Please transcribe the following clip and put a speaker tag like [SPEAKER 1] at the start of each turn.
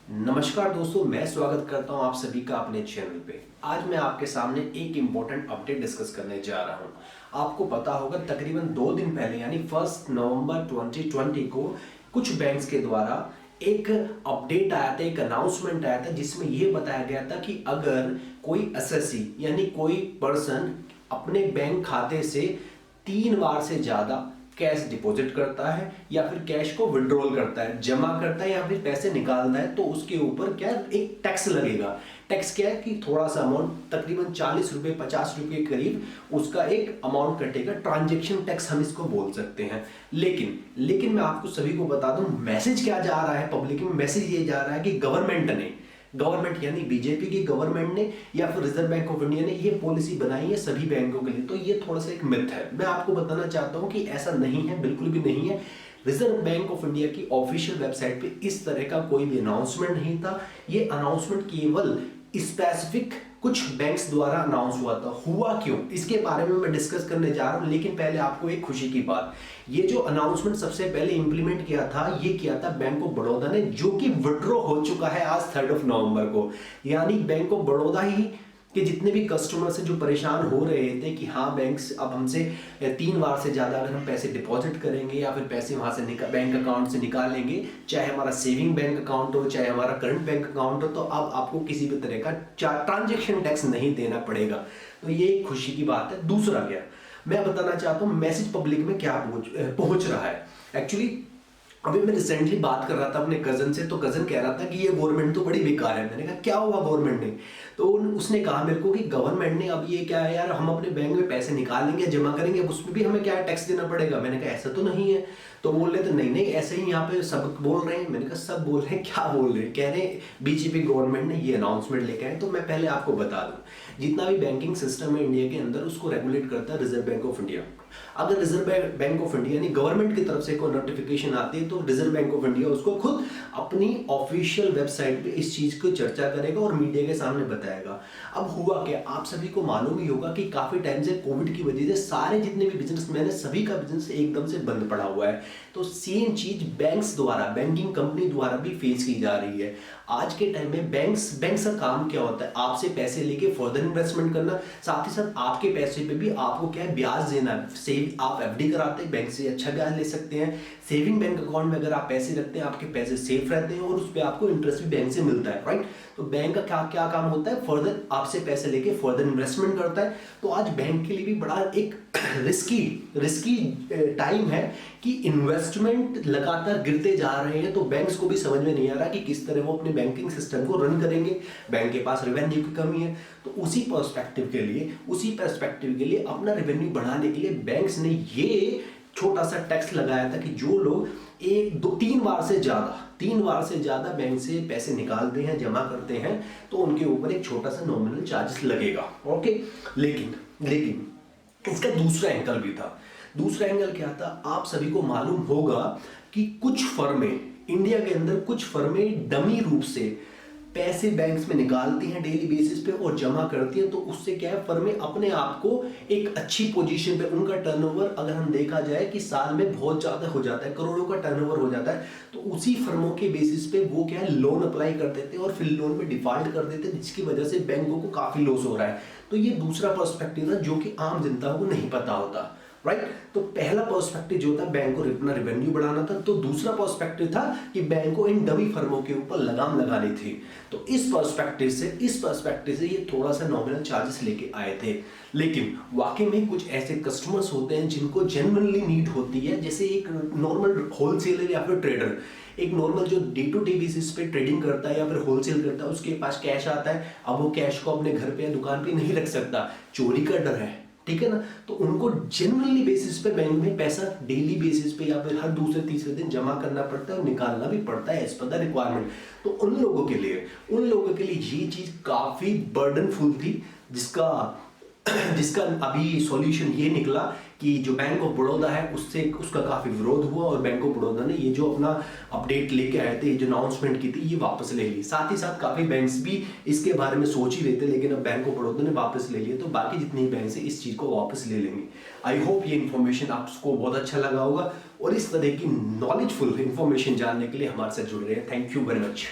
[SPEAKER 1] नमस्कार दोस्तों, मैं स्वागत करता हूं आप सभी का अपने चैनल पे। आज मैं आपके सामने एक इम्पोर्टेंट अपडेट डिस्कस करने जा रहा हूं। आपको पता होगा तकरीबन 2 दिन पहले यानी 1 नवंबर 2020 को कुछ बैंक्स के द्वारा एक अपडेट आया था, एक अनाउंसमेंट आया था जिसमें यह बताया गया था कि अगर कोई एसएससी यानी कोई पर्सन अपने बैंक खाते से 3 बार से ज्यादा कैश डिपॉजिट करता है या फिर कैश को विड्रॉल करता है, जमा करता है या फिर पैसे निकालता है, तो उसके ऊपर क्या एक टैक्स लगेगा। टैक्स क्या है कि थोड़ा सा अमाउंट, तकरीबन 40 रुपए 50 रुपए के करीब उसका एक अमाउंट कटेगा। ट्रांजैक्शन टैक्स हम इसको बोल सकते हैं। लेकिन मैं आपको सभी को बता दूं, मैसेज क्या जा रहा है पब्लिक में। मैसेज ये जा रहा है कि गवर्नमेंट यानी बीजेपी की गवर्नमेंट ने या फिर रिजर्व बैंक ऑफ इंडिया ने ये पॉलिसी बनाई है सभी बैंकों के लिए। तो ये थोड़ा सा एक मिथ है। मैं आपको बताना चाहता हूं कि ऐसा नहीं है, बिल्कुल भी नहीं है। रिजर्व बैंक ऑफ इंडिया की ऑफिशियल वेबसाइट पे इस तरह का कोई भी अनाउंसमेंट नहीं था। ये अनाउंसमेंट केवल स्पेसिफिक कुछ बैंक्स द्वारा अनाउंस हुआ था। हुआ क्यों, इसके बारे में मैं डिस्कस करने जा रहा हूं। लेकिन पहले आपको एक खुशी की बात, ये जो अनाउंसमेंट सबसे पहले इंप्लीमेंट किया था, ये किया था बैंक ऑफ बड़ौदा ने, जो कि विड्रॉ हो चुका है आज 3 नवंबर को। यानी बैंक ऑफ बड़ौदा ही कि जितने भी कस्टमर्स जो परेशान हो रहे थे कि हाँ बैंक्स अब हमसे 3 बार से ज़्यादा अगर हम पैसे डिपॉजिट करेंगे या फिर पैसे वहाँ से बैंक अकाउंट से निकालेंगे, चाहे हमारा सेविंग बैंक अकाउंट हो चाहे हमारा करंट बैंक अकाउंट हो, तो अब आपको किसी भी तरह का ट्रांजेक्शन टैक्स नहीं देना पड़ेगा। तो ये एक खुशी की बात है। दूसरा क्या मैं बताना चाहता हूँ, मैसेज पब्लिक में क्या पहुँच रहा है। एक्चुअली अभी मैं रिसेंटली बात कर रहा था अपने कजन से, तो कजन कह रहा था कि ये गवर्नमेंट तो बड़ी बेकार है। मैंने कहा क्या हुआ गवर्नमेंट ने, तो उसने कहा मेरे को कि गवर्नमेंट ने अब ये क्या है यार, हम अपने बैंक में पैसे निकालेंगे जमा करेंगे, अब उसमें भी हमें क्या टैक्स देना पड़ेगा। मैंने कहा ऐसा तो नहीं है। तो बोल रहे थे नहीं ऐसे ही यहाँ पे सब बोल रहे हैं। मैंने कहा सब बोल रहे हैं, क्या बोल रहे हैं? कह रहे हैं बीजेपी गवर्नमेंट ने ये अनाउंसमेंट लेके आए। तो मैं पहले आपको बता दूं, जितना भी बैंकिंग सिस्टम है इंडिया के अंदर, उसको रेगुलेट करता है रिजर्व बैंक ऑफ इंडिया। अगर रिजर्व बैंक ऑफ इंडिया यानी गवर्नमेंट की तरफ से कोई नोटिफिकेशन आती है, तो रिजर्व बैंक ऑफ इंडिया उसको खुद अपनी ऑफिशियल वेबसाइट पे इस चीज को चर्चा करेगा और मीडिया के सामने बताएगा। अब हुआ क्या, आप सभी को मालूम ही होगा कि काफी टाइम से कोविड की वजह से सारे जितने भी बिजनेसमैन है, सभी का बिजनेस एकदम से बंद पड़ा हुआ है। तो सेम चीज बैंक्स द्वारा, बैंकिंग कंपनी द्वारा भी फेस की जा रही है। आज के टाइम में बैंक्स का काम क्या होता है, आपसे पैसे लेके फर्दर इन्वेस्टमेंट करना, साथ ही साथ आपके पैसे पे भी आपको क्या है, ब्याज देना है। आप एफडी कराते हैं, बैंक से अच्छा ब्याज ले सकते हैं। सेविंग बैंक अकाउंट में अगर आप पैसे रखते हैं, आपके पैसे सेफ रहते हैं और उस पर आपको इंटरेस्ट भी बैंक से मिलता है, राइट। तो बैंक का क्या काम होता है, फर्दर आपसे पैसे लेके फर्दर इन्वेस्टमेंट करता है। तो आज बैंक के लिए भी बड़ा एक रिस्की टाइम है कि इन्वेस्टमेंट लगातार गिरते जा रहे हैं। तो बैंक्स को भी समझ में नहीं आ रहा कि किस तरह वो अपने बैंकिंग सिस्टम को रन करेंगे। बैंक के पास रेवेन्यू की कमी है, तो उसी पर्सपेक्टिव के लिए अपना रेवेन्यू बढ़ाने के लिए बैंक्स ने ये छोटा सा टैक्स लगाया था कि जो लोग 3 बार से ज्यादा बैंक से पैसे निकालते हैं, जमा करते हैं, तो उनके ऊपर एक छोटा सा नॉमिनल चार्जेस लगेगा। ओके, लेकिन इसका दूसरा एंगल भी था। दूसरा एंगल क्या था, आप सभी को मालूम होगा कि कुछ फर्में इंडिया के अंदर, कुछ फर्में डमी रूप से पैसे बैंक्स में निकालती हैं डेली बेसिस पे और जमा करती हैं। तो उससे क्या है, फर्में अपने आप को एक अच्छी पोजीशन पे, उनका टर्नओवर अगर हम देखा जाए कि साल में बहुत ज्यादा हो जाता है, करोड़ों का टर्नओवर हो जाता है, तो उसी फर्मों के बेसिस पे वो क्या है, लोन अप्लाई कर देते हैं और फिर लोन पे डिफॉल्ट कर देते हैं, जिसकी वजह से बैंकों को काफी लॉस हो रहा है। तो ये दूसरा पर्सपेक्टिव था जो कि आम जनता को नहीं पता होता, राइट। तो पहला पर्सपेक्टिव जो था, बैंक को अपना रेवेन्यू बढ़ाना था। तो दूसरा पर्सपेक्टिव था कि बैंक को इन डमी फर्मों के ऊपर लगाम लगानी थी। तो इस पर्सपेक्टिव से ये थोड़ा सा नॉमिनल चार्जेस लेके आए थे। लेकिन वाकई में कुछ ऐसे कस्टमर्स होते हैं जिनको जेन्युइनली नीड होती है, जैसे एक नॉर्मल होलसेलर या फिर ट्रेडर, एक नॉर्मल जो डे टू डे बेसिस पे ट्रेडिंग करता है या फिर होलसेल करता है, उसके पास कैश आता है। अब वो कैश को अपने घर पे या दुकान पे नहीं रख सकता, चोरी का डर है, ठीक है ना। तो उनको जेन्युइनली बेसिस पे बैंक में पैसा डेली बेसिस पे या फिर हर दूसरे तीसरे दिन जमा करना पड़ता है और निकालना भी पड़ता है एज पर द रिक्वायरमेंट। तो उन लोगों के लिए ये चीज काफी बर्डनफुल थी, जिसका अभी सॉल्यूशन ये निकला कि जो बैंक ऑफ बड़ौदा है उसका काफी विरोध हुआ और बैंक ऑफ बड़ौदा ने ये जो अपना अपडेट लेके आए थे, जो अनाउंसमेंट की थी, ये वापस ले ली। साथ ही साथ काफी बैंक्स भी इसके बारे में सोच ही रहे थे, लेकिन अब बैंक ऑफ बड़ौदा ने वापस ले लिया, तो बाकी जितनी बैंक है इस चीज को वापस ले लेंगे। आई होप ये इन्फॉर्मेशन आपको बहुत अच्छा लगा होगा और इस तरह की नॉलेजफुल इन्फॉर्मेशन जानने के लिए हमारे साथ जुड़ रहे हैं। Thank you very much.